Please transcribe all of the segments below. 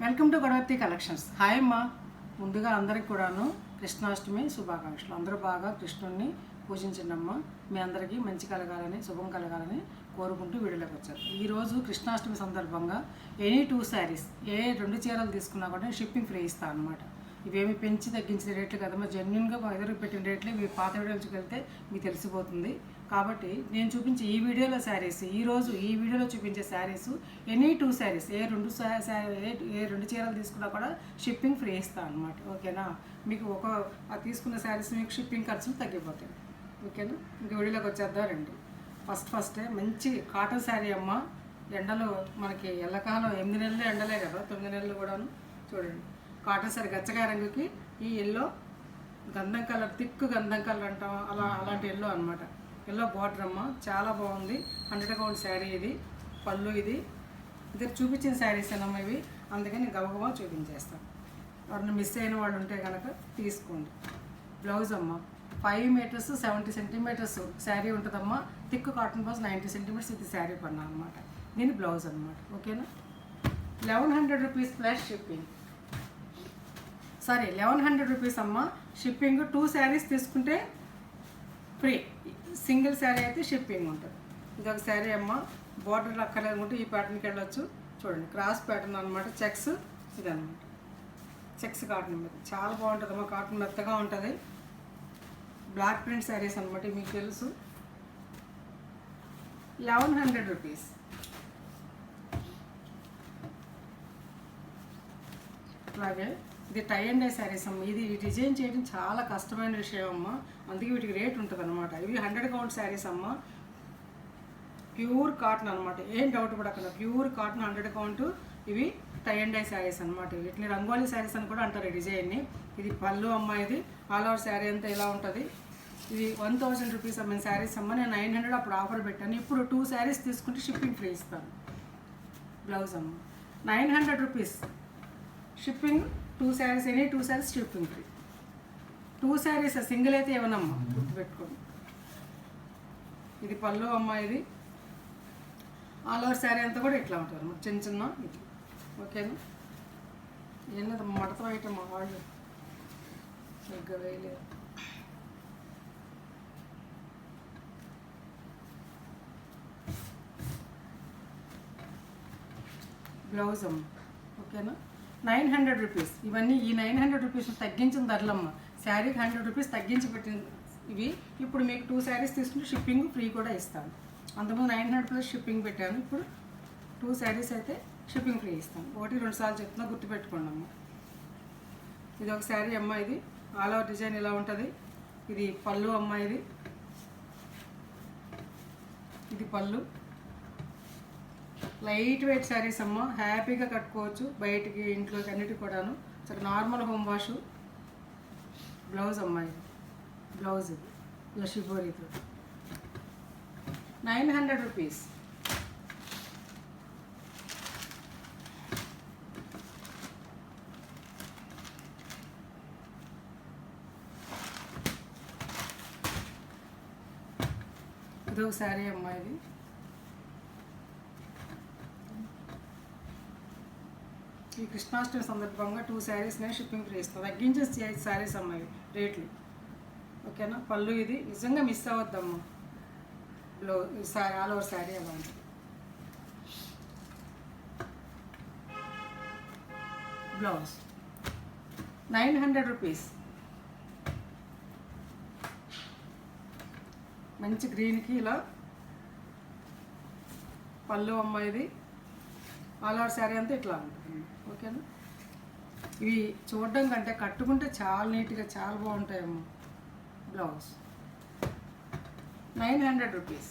Welcome to Ganapati collections. Hi అమ్మా, ముందుగా అందరికి కూడాను కృష్ణాష్టమి శుభాకాంక్షలు. అందరూ బాగా కృష్ణుడిని పూజించండి అమ్మ. మీ అందరికీ మంచి కలగాలని, శుభం కలగాలని కోరుకుంటూ వీడియోలోకి వచ్చారు. ఈరోజు కృష్ణాష్టమి సందర్భంగా ఎనీ 2 శారీస్, ఏ 2 చీరలు తీసుకున్నా కూడా షిప్పింగ్ ఫ్రీ ఇస్తాను అనమాట. ఇవేమి పెంచి తగ్గించిన రేట్లు కదమ్మా, జెన్యున్గా ఎదురు పెట్టిన రేట్లు. మీ పాత వీడియోకి వెళ్తే మీకు తెలిసిపోతుంది. కాబట్టి నేను చూపించే ఈ వీడియోలో శారీస్, ఈరోజు ఈ వీడియోలో చూపించే శారీస్ ఎనీ 2 శారీస్, ఏ రెండు చీరలు తీసుకున్నా కూడా షిప్పింగ్ ఫ్రీ ఇస్తాను అనమాట. ఓకేనా? మీకు తీసుకున్న శారీస్ మీకు షిప్పింగ్ ఖర్చులు తగ్గిపోతాయి. ఓకేనా? ఇంక వీడియోలోకి వచ్చేద్దాం రండి. ఫస్టే మంచి కాటన్ శారీ అమ్మ. ఎండలు మనకి ఎల్లకాలం 8 నెలలు ఎండలే కదా, 9 నెలలు కూడాను. చూడండి, కాటన్ శారీ గచ్చకాయ రంగుకి ఈ ఎల్లో గంధం కలర్, తిక్కు గంధం కలర్ అంటాం, అలాంటి ఎల్లో అనమాట. ఎల్లో బార్డర్ అమ్మ, చాలా బాగుంది. 100 కౌంట్ శారీ ఇది. పళ్ళు ఇది చూపించిన శారీస్ ఏనమ్మా ఇవి, అందుకని గబగబా చూపించేస్తాను. ఎవరైనా మిస్ అయిన వాళ్ళు ఉంటే కనుక తీసుకోండి. బ్లౌజ్ అమ్మ 5 మీటర్స్ 70 సెంటీమీటర్స్ శారీ ఉంటుందమ్మా. థిక్ కాటన్ బాస్ 90 సెంటీమీటర్స్ ఇది శారీ పన్నా అనమాట. దీని బ్లౌజ్ అనమాట. ఓకేనా? 1100 రూపీస్ ప్లస్ షిప్పింగ్. 1100 రూపీస్ అమ్మ. షిప్పింగ్ 2 శారీస్ తీసుకుంటే ఫ్రీ. సింగిల్ శారీ అయితే షిప్పింగ్ ఉంటుంది. ఇదొక శారీ అమ్మ. బార్డర్ అక్కర్లేదుకుంటే ఈ ప్యాటర్న్కి వెళ్ళొచ్చు. చూడండి, క్రాస్ ప్యాటర్న్ అనమాట. చెక్స్ ఇదనమాట. చెక్స్ కాటన్ మీద చాలా బాగుంటుంది అమ్మ. కాటన్ మెత్తగా ఉంటుంది. బ్లాక్ ప్రింట్ శారీస్ అనమాట, మీకు తెలుసు. 1100 రూపీస్. అలాగే ఇది టై అండ్ డై శారీస్ అమ్మ. ఇది డిజైన్ చేయడం చాలా కష్టమైన విషయం అమ్మ, అందుకే వీటికి రేట్ ఉంటుంది అనమాట. ఇవి 100 కౌంట్ శారీస్ అమ్మ. ప్యూర్ కాటన్ అనమాట, ఏం డౌట్ పడకుండా ప్యూర్ కాటన్ 100 కౌంట్. ఇవి టై అండ్ డై శారీస్ అనమాట. వీటిని రంగోలీ శారీస్ అని కూడా అంటారు ఈ డిజైన్ని. ఇది పళ్ళు అమ్మ. ఇది ఆల్ ఓవర్ శారీ అంతా ఇలా ఉంటుంది. ఇది 1000 రూపీస్ అమ్మ శారీస్ అమ్మ. నేను 900 అప్పుడు ఆఫర్ పెట్టాను. ఇప్పుడు 2 శారీస్ తీసుకుంటే షిప్పింగ్ ఫ్రీ ఇస్తాను. బ్లౌజ్ అమ్మ 900 rupees shipping. 2 saris, any 2 saris shipping free. 2 saris single అయితే ఏమన్నమ్మా గుర్తుపెట్టుకోండి. ఇది పళ్ళు అమ్మ. ఇది ఆల్ ఓవర్ శారీ అంతా కూడా ఇట్లా ఉంటుంది అన్నమాట, చిన్న చిన్న ఇది. ఓకేనా? ఏంటది మడత ఐటమ్ వాళ్ళు సరిగ్గా వేయలేదు. బ్లౌజ్ అమ్మ. ఓకేనా? 900 రూపీస్. ఇవన్నీ ఈ 900 రూపీస్ తగ్గించిన ధరలమ్మ. శారీకి 100 రూపీస్ తగ్గించి పెట్టిన ఇవి. ఇప్పుడు మీకు 2 శారీస్ తీసుకుంటే షిప్పింగ్ ఫ్రీ కూడా ఇస్తాను. అంతకుముందు 900 ప్లస్ షిప్పింగ్ పెట్టాను. ఇప్పుడు 2 శారీస్ అయితే షిప్పింగ్ ఫ్రీ ఇస్తాను. 1-2 సార్లు చెప్తున్నా, గుర్తుపెట్టుకోండి అమ్మ. ఇది ఒక శారీ అమ్మ. ఇది ఆల్ ఓవర్ డిజైన్ ఇలా ఉంటుంది. ఇది పళ్ళు అమ్మ. ఇది పళ్ళు. లైట్ వెయిట్ శారీస్ అమ్మ. హ్యాపీగా కట్టుకోవచ్చు, బయటికి ఇంట్లోకి అన్నిటికి కూడాను. సరే, నార్మల్ హోమ్ వాష్. బ్లౌజ్ అమ్మ. ఇది బ్లౌజ్. ఇది ఇలా షిబోరీతో 900 రూపీస్. ఇదొక శారీ అమ్మ. ఇది ఈ కృష్ణాష్టమి సందర్భంగా 2 శారీస్ నేను షిప్పింగ్ ఫ్రీ ఇస్తాను. తగ్గించే శారీస్ అమ్మాయి రేట్లు. ఓకేనా? పళ్ళు ఇది నిజంగా మిస్ అవ్వద్దమ్మా. బ్లౌజ్ ఆల్ ఓవర్ శారీ అలా ఉంటుంది. Blouse 900 rupees. మంచి గ్రీన్కి ఇలా పళ్ళు అమ్మ. ఇది ఆల్ ఓవర్ శారీ అంతా ఇట్లా ఉంటుంది. ఓకేనా? ఇవి చూడడం కంటే కట్టుకుంటే చాలా నీట్గా చాలా బాగుంటాయమ్మా. Blouse 900 rupees.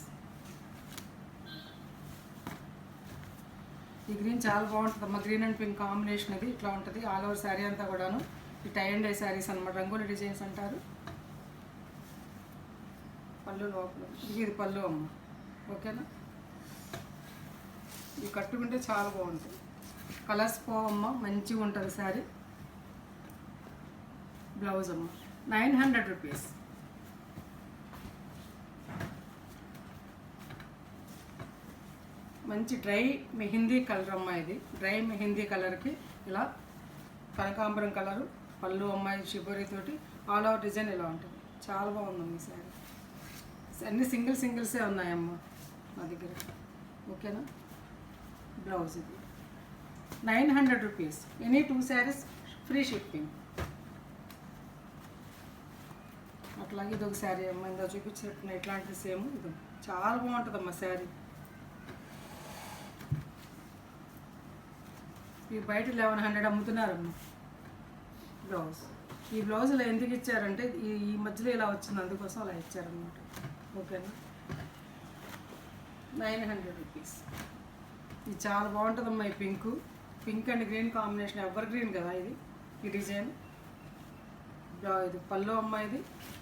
ఈ గ్రీన్ చాలా బాగుంటుంది అమ్మ. Green and pink combination. ఇది ఇట్లా ఉంటుంది ఆల్ ఓవర్ శారీ అంతా కూడాను. ఈ టై అండ్ డై శారీస్ అనమాట, రంగోలీ డిజైన్స్ అంటారు. పళ్ళు లోపల ఇది పళ్ళు అమ్మ. ఓకేనా? ఇవి కట్టుకుంటే చాలా బాగుంటుంది. కలర్స్ పోవమ్మ, మంచిగా ఉంటుంది శారీ. బ్లౌజ్ అమ్మ 900 రూపీస్. మంచి డ్రై మెహందీ కలర్ అమ్మ ఇది. డ్రై మెహందీ కలర్కి ఇలా కనకాంబరం కలరు పళ్ళు అమ్మాయి షిబోరితోటి ఆల్ ఓవర్ డిజైన్ ఇలా ఉంటుంది. చాలా బాగుందమ్మ ఈ శారీ. అన్ని సింగిల్సే ఉన్నాయమ్మ మా దగ్గర. ఓకేనా. బ్లౌజ్ ఇది 900 rupees. Any 2 saris free shipping. అట్లాగే ఇది ఒక శారీ అమ్మ, ఇందా చూపించినట్టు ఇట్లాంటిది సేమ్. ఇది చాలా బాగుంటుందమ్మా శారీ. ఇవి బయట 1100 అమ్ముతున్నారమ్మ బ్లౌజ్. ఈ బ్లౌజులు ఎందుకు ఇచ్చారంటే ఈ మధ్యలో ఇలా వచ్చింది, అందుకోసం అలా ఇచ్చారనమాట. ఓకేనా. 900 రూపీస్. ఇది చాలా బాగుంటుందమ్మా. ఈ pink and green combination, ever green కదా ఇది. ఈ డిజైన్ ఇది పళ్ళు అమ్మ. ఇది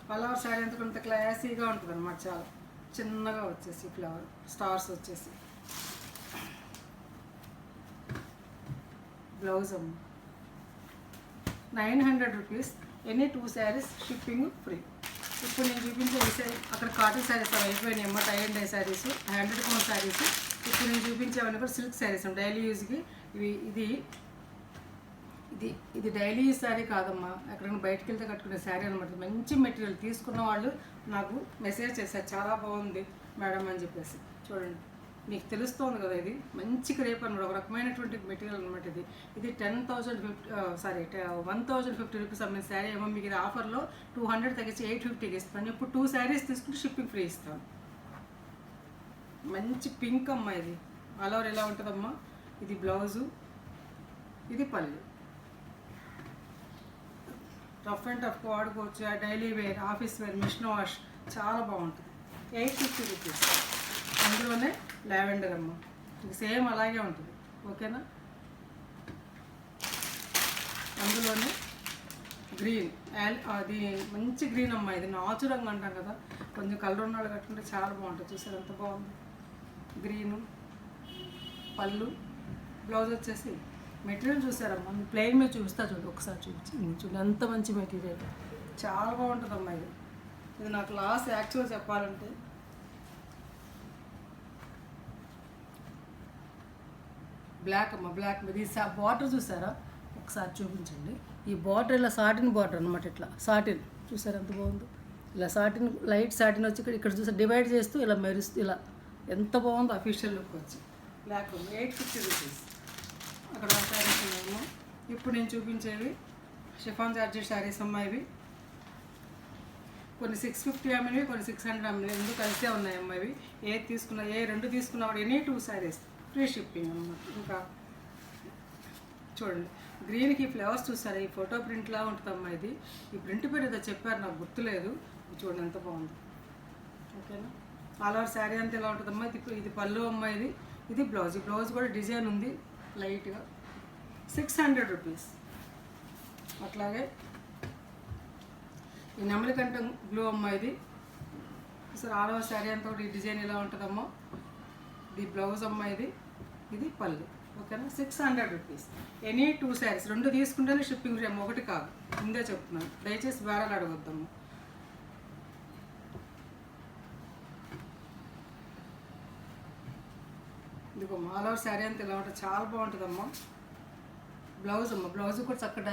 ఫ్లవర్ శారీ అంతా కొంత క్లాసీగా ఉంటుంది అనమాట. చాలా చిన్నగా వచ్చేసి ఫ్లవర్ స్టార్స్ వచ్చేసి. బ్లౌజ్ అమ్మ 900 rupees. Any 2 saris shipping free. ఇప్పుడు నేను చూపించే అక్కడ కాటన్ శారీస్ అవి అయిపోయినాయి అమ్మ. Tie and dye saris, 100 count saris. ఇప్పుడు నేను చూపించేవన్నీ కూడా సిల్క్ శారీస్ డైలీ యూజ్కి. ఇది డైలీ యూజ్ శారీ కాదమ్మా, ఎక్కడికైనా బయటకు వెళ్తే కట్టుకునే శారీ అనమాట. మంచి మెటీరియల్. తీసుకున్న వాళ్ళు నాకు మెసేజ్ చేశారు, చాలా బాగుంది మేడం అని చెప్పేసి. చూడండి, మీకు తెలుస్తోంది కదా, ఇది మంచి క్రేప్ అనమాట. ఒక రకమైనటువంటి మెటీరియల్ అనమాట ఇది. ఇది 1050 రూపీస్ అమ్మిన శారీ ఏమో మీకు ఇది ఆఫర్లో 200 తగ్గించి 850కి ఇస్తాను. ఇప్పుడు 2 శారీస్ తీసుకుంటే షిప్పింగ్ ఫ్రీ ఇస్తాను. మంచి పింక్ అమ్మ. ఇది ఆల్ ఓవర్ ఎలా ఉంటుందమ్మా. ఇది బ్లౌజు, ఇది పళ్ళు. రఫ్ అండ్ టఫ్ వాడుకోవచ్చు, daily wear, office wear, machine wash. చాలా బాగుంటుంది. 850 రూపీస్. అందులోనే లావెండర్ అమ్మ. ఇది సేమ్ అలాగే ఉంటుంది. ఓకేనా. అందులోనే గ్రీన్, అది మంచి గ్రీన్ అమ్మ. ఇది నాచు రంగు అంటాం కదా, కొంచెం కలర్ ఉన్న వాళ్ళు కట్టుకుంటే చాలా బాగుంటుంది. చూసారు ఎంత బాగుంది. గ్రీను పళ్ళు. బ్లౌజ్ వచ్చేసి మెటీరియల్ చూసారమ్మా. ప్లెయిన్ మీద చూపిస్తా చూడండి, ఒకసారి చూడండి ఎంత మంచి మెటీరియల్. చాలా బాగుంటుందమ్మా ఇది. ఇది నాకు లాస్ట్ యాక్చువల్ చెప్పాలంటే బ్లాక్ అమ్మ. బ్లాక్ మీద ఈ బార్డర్ చూసారా, ఒకసారి చూపించండి. ఈ బార్డర్ ఇలా సాటిన్ బార్డర్ అనమాట. ఇట్లా సాటిన్ చూసారా ఎంత బాగుందో. ఇలా సాటిన్, లైట్ సాటిన్ వచ్చి ఇక్కడ చూసారు డివైడ్ చేస్తూ ఇలా మెరుస్తూ ఇలా ఎంత బాగుందో అఫీషియల్ లుక్ వచ్చి. Black 850 rupees. అక్కడ శారీస్ ఉన్నాయేమో. ఇప్పుడు నేను చూపించేవి షిఫాన్ జార్జెట్ శారీస్ అమ్మా. ఇవి కొన్ని 650 అమ్మినవి, కొన్ని 600 అమ్మినవి, ఎందుకు కలిసే ఉన్నాయమ్మా. ఇవి ఏ రెండు తీసుకున్నా కూడా ఎనీ 2 శారీస్ ఫ్రీ షిప్పింగ్ అన్నమాట. ఇంకా చూడండి, గ్రీన్కి ఫ్లవర్స్ చూసారా, ఈ ఫోటో ప్రింట్లా ఉంటుందమ్మా. ఇది ఈ ప్రింట్ పేరు ఏదో చెప్పారు, నాకు గుర్తులేదు. చూడండి ఎంత బాగుంది. ఓకేనా. ఆల్ ఓవర్ శారీ అంతా ఎలా ఉంటుందమ్మా. ఇది పళ్ళు అమ్మ. ఇది బ్లౌజ్. ఈ బ్లౌజ్ కూడా డిజైన్ ఉంది లైట్గా. 600 రూపీస్. అట్లాగే ఈ నెమలికంఠం బ్లూ అమ్మ. ఇది సార్ ఆల్ ఓవర్ శారీ అంతా కూడా ఈ డిజైన్ ఎలా ఉంటుందమ్మా. ఇది బ్లౌజ్ అమ్మ. ఇది పళ్ళు. ఓకేనా. 600 రూపీస్. ఎనీ 2 శారీస్. 2 తీసుకుంటేనే షిప్పింగ్ ఫ్రీ అమ్మ, ఒకటి కాదు. ముందే చెప్తున్నాను, దయచేసి బేరాలు అడగొద్దాము. ఇదిగోమ్మ ఆల్ ఓవర్ శారీ అంతా ఇలా ఉంటుంది. చాలా బాగుంటుందమ్మా. బ్లౌజ్ అమ్మ. బ్లౌజ్ కూడా చక్కగా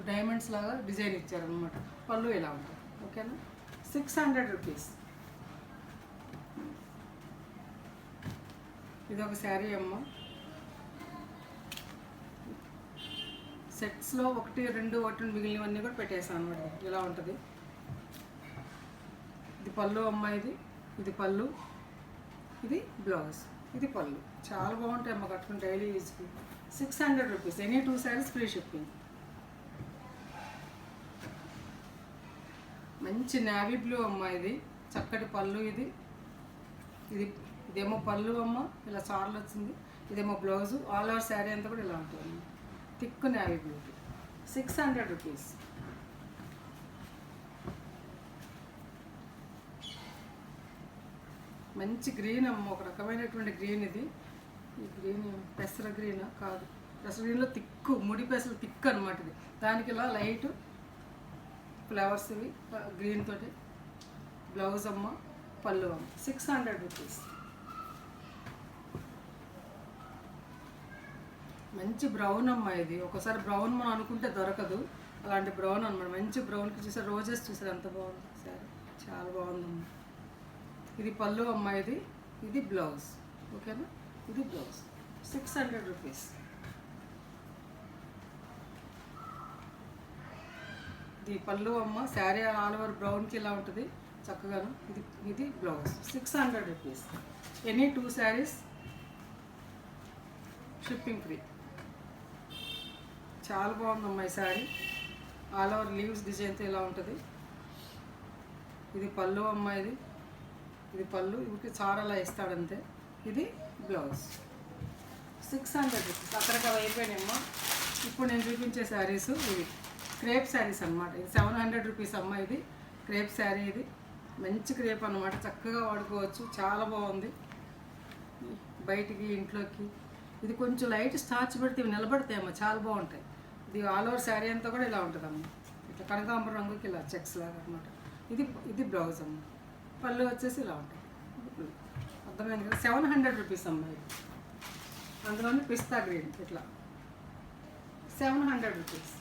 డైమండ్స్ లాగా డిజైన్ ఇచ్చారనమాట. పళ్ళు ఇలా ఉంటుంది. ఓకేనా. 600 రూపీస్. ఇది ఒక శారీ అమ్మ. సెట్స్లో 1, 2 మిగిలినవన్నీ కూడా పెట్టేసాను అనమాట. ఇలా ఉంటుంది. ఇది పళ్ళు అమ్మ. ఇది పళ్ళు. ఇది బ్లౌజ్. ఇది పళ్ళు. చాలా బాగుంటాయి అమ్మ కట్టుకుని డైలీ యూజ్కి. 600 rupees. Any 2 saris free shipping. మంచి నావీ బ్లూ అమ్మ. ఇది చక్కటి పళ్ళు. ఇదేమో పళ్ళు అమ్మ, ఇలా చార్లు వచ్చింది. ఇదేమో బ్లౌజు. ఆల్ ఓవర్ శారీ అంతా కూడా ఇలా ఉంటుంది. Thick navy blue. 600 రూపీస్. మంచి గ్రీన్ అమ్మ. ఒక రకమైనటువంటి గ్రీన్ ఇది. ఈ గ్రీన్ పెసర గ్రీనా కాదు, పెసర గ్రీన్లో తిక్కు, ముడి పెసలు తిక్కు అనమాట. ఇది దానికి ఇలా లైట్ ఫ్లవర్స్ ఇవి గ్రీన్ తోటి. బ్లౌజ్ అమ్మ, పళ్ళు అమ్మ. 600 రూపీస్. మంచి బ్రౌన్ అమ్మ ఇది. ఒకసారి బ్రౌన్ మనం అనుకుంటే దొరకదు, అలాంటి బ్రౌన్ అనమాట. మంచి బ్రౌన్కి చూసారు, రోజెస్ చూసారు ఎంత బాగుంది సారీ, చాలా బాగుందమ్మా. ఇది పళ్ళు అమ్మ, ఇది బ్లౌజ్. ఓకేనా, ఇది బ్లౌజ్. 600 రూపీస్. ఇది పళ్ళు అమ్మ. శారీ ఆల్ ఓవర్ బ్రౌన్కి ఇలా ఉంటుంది చక్కగాను. ఇది blouse. 600 rupees. Any 2 saris shipping free. చాలా బాగుందమ్మా ఈ శారీ. ఆల్ ఓవర్ లీవ్స్ డిజైన్తో ఇలా ఉంటుంది. ఇది పళ్ళు అమ్మ, ఇది పళ్ళు. ఇవి చారలా ఇస్తాడంతే. ఇది బ్లౌజ్. 600 రూపీస్. అక్కడికి అయిపోయినాయమ్మా. ఇప్పుడు నేను చూపించే శారీస్ ఇవి క్రేప్ శారీస్ అనమాట. ఇది 700 రూపీస్ అమ్మ. ఇది క్రేప్ శారీ. ఇది మంచి క్రేప్ అనమాట, చక్కగా వాడుకోవచ్చు. చాలా బాగుంది. బయటికి ఇంట్లోకి ఇది కొంచెం లైట్ స్టార్చ్ పెడితే ఇవి నిలబడతాయమ్మా, చాలా బాగుంటాయి. ఇది ఆల్ ఓవర్ శారీ అంతా కూడా ఇలా ఉంటుందమ్మా, ఇట్లా కనకాంబరం రంగుకి ఇలా చెక్స్ లాగా అనమాట. ఇది బ్లౌజ్ అమ్మ. పళ్ళు వచ్చేసి ఇలా ఉంటాయి. అర్థమైంది కదా. 700 రూపీస్ అమ్మ. ఇది అందులోనే పిస్తా గ్రీన్ ఇట్లా 700 రూపీస్.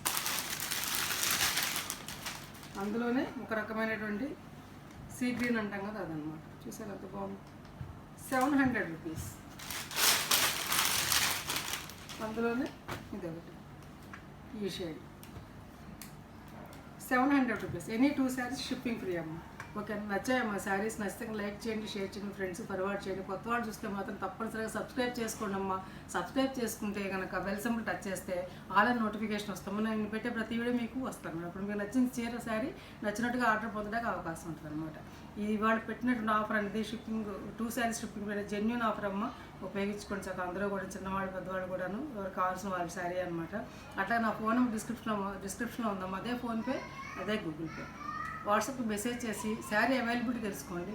అందులోనే ఒక రకమైనటువంటి సీ గ్రీన్ అంటాం కదా, అదనమాట. చూసారు ఎంత బాగుంది. 700 రూపీస్. అందులోనే ఇదొకటి ఈ shade 700 rupees. Any 2 saris shipping free అమ్మ. ఓకే, నచ్చాయమ్మా శారీస్? నచ్చితే లైక్ చేయండి, షేర్ చేయండి, ఫ్రెండ్స్ ఫార్వర్డ్ చేయండి. కొత్త వాళ్ళు చూస్తే మాత్రం తప్పనిసరిగా సబ్స్క్రైబ్ చేసుకోండి అమ్మా. సబ్స్క్రైబ్ చేసుకుంటే కనుక బెల్ సింబల్ టచ్ చేస్తే ఆల్ నోటిఫికేషన్ వస్తాము. నేను పెట్టే ప్రతి వీడియో మీకు వస్తాను. అప్పుడు మీకు నచ్చిన చీర శారీ నచ్చినట్టుగా ఆర్డర్ పొందడానికి అవకాశం ఉంటుంది అనమాట. ఇది వాళ్ళు పెట్టినటువంటి ఆఫర్ అనేది shipping 2 saris shipping genuine offer అమ్మ. ఉపయోగించుకోండి చక్కగా. అందరూ కూడా చిన్నవాళ్ళు పెద్దవాళ్ళు కూడాను ఎవరు కావాల్సిన వాళ్ళ శారీ అనమాట. అట్లా నా ఫోన్ డిస్క్రిప్షన్లో ఉందమ్మా. అదే ఫోన్పే, అదే గూగుల్ పే. వాట్సాప్కి మెసేజ్ చేసి శారీ అవైలబిలిటీ తెలుసుకోండి.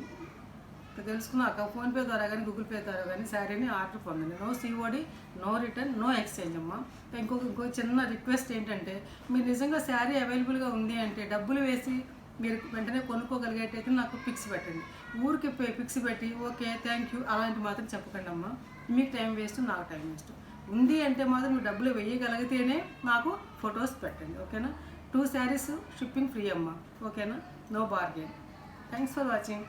తెలుసుకున్నాక ఫోన్పే ద్వారా కానీ గూగుల్ పే ద్వారా కానీ శారీని ఆర్డర్ పొందండి. No COD, no return, no exchange అమ్మ. ఇంకో చిన్న రిక్వెస్ట్ ఏంటంటే, మీరు నిజంగా శారీ అవైలబుల్గా ఉంది అంటే డబ్బులు వేసి మీరు వెంటనే కొనుక్కోగలిగేటైతే నాకు పిక్స్ పెట్టండి. ఊరికి పిక్స్ పెట్టి ఓకే థ్యాంక్ యూ అలాంటి మాత్రం చెప్పకండి అమ్మ. మీకు టైం వేస్ట్, నాకు టైం వేస్ట్. ఉంది అంటే మాత్రం మీరు డబ్బులు వేయగలిగితేనే నాకు ఫొటోస్ పెట్టండి. ఓకేనా. 2 శారీస్ షిప్పింగ్ ఫ్రీ అమ్మ. ఓకేనా, no bargain. Thanks for watching.